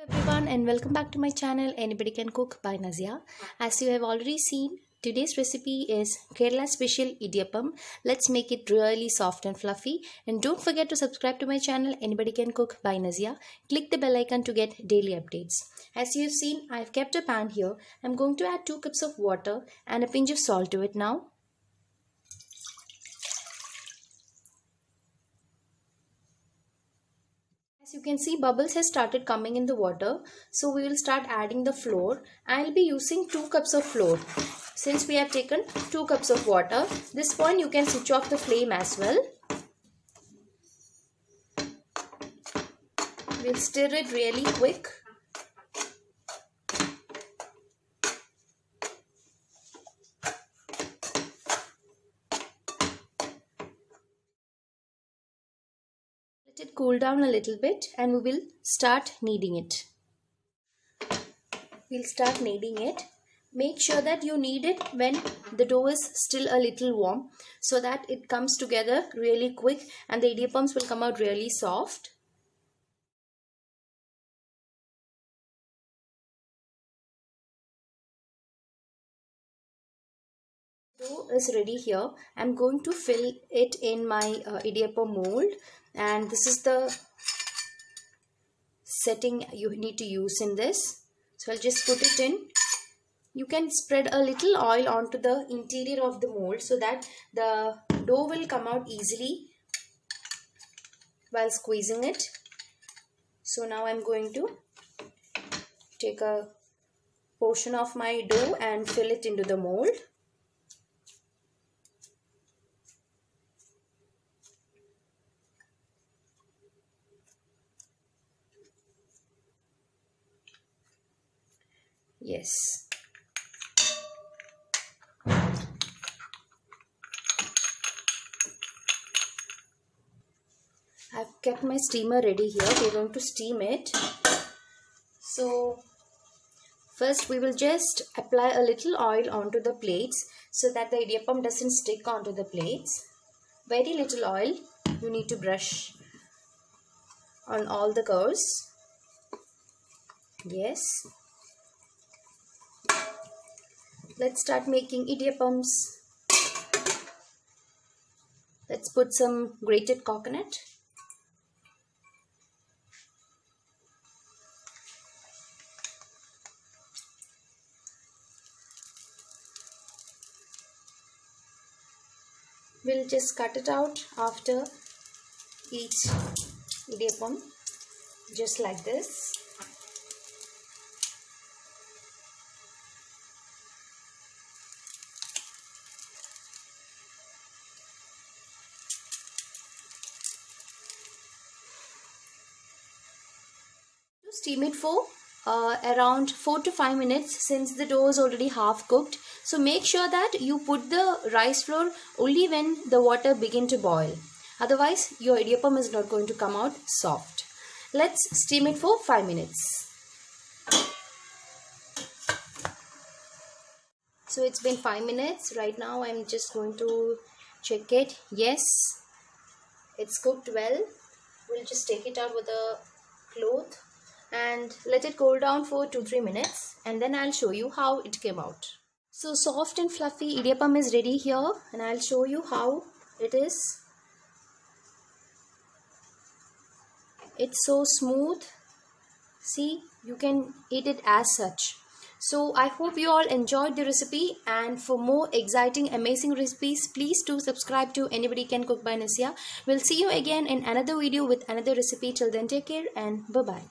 Everyone and welcome back to my channel Anybody Can Cook by Nazia. As you have already seen, today's recipe is Kerala special Idiyappam. Let's make it really soft and fluffy, and don't forget to subscribe to my channel Anybody Can Cook by Nazia. Click the bell icon to get daily updates. As you have seen, I have kept a pan here. I'm going to add 2 cups of water and a pinch of salt to it now. As you can see, bubbles has started coming in the water, so we will start adding the flour. I'll be using 2 cups of flour. Since we have taken 2 cups of water, this point you can switch off the flame as well. We'll stir it really quick. Let it cool down a little bit and we will start kneading it. We'll start kneading it. Make sure that you knead it when the dough is still a little warm, so that it comes together really quick and the idiyappams will come out really soft. Dough is ready here. I'm going to fill it in my idiyappam mold, and this is the setting you need to use in this. So I'll just put it in. You can spread a little oil onto the interior of the mold so that the dough will come out easily while squeezing it. So now I'm going to take a portion of my dough and fill it into the mold. Yes. I've kept my steamer ready here. We're going to steam it. So first we will just apply a little oil onto the plates so that the idiyappam doesn't stick onto the plates. Very little oil. You need to brush on all the curves. Yes. Let's start making idiyappams. Let's put some grated coconut. We'll just cut it out after each idiyappam, just like this. Steam it for around 4 to 5 minutes, since the dough is already half cooked. So make sure that you put the rice flour only when the water begins to boil. Otherwise your idiyappam is not going to come out soft. Let's steam it for 5 minutes. So it's been 5 minutes. Right now I'm just going to check it. Yes, it's cooked well. We'll just take it out with a cloth and let it cool down for 2-3 minutes, and then I'll show you how it came out. So soft and fluffy idiyappam is ready here, and I'll show you how it is. It's so smooth. See, you can eat it as such. So I hope you all enjoyed the recipe, and for more exciting, amazing recipes, please do subscribe to Anybody Can Cook by Nazia. We'll see you again in another video with another recipe. Till then, take care and bye-bye.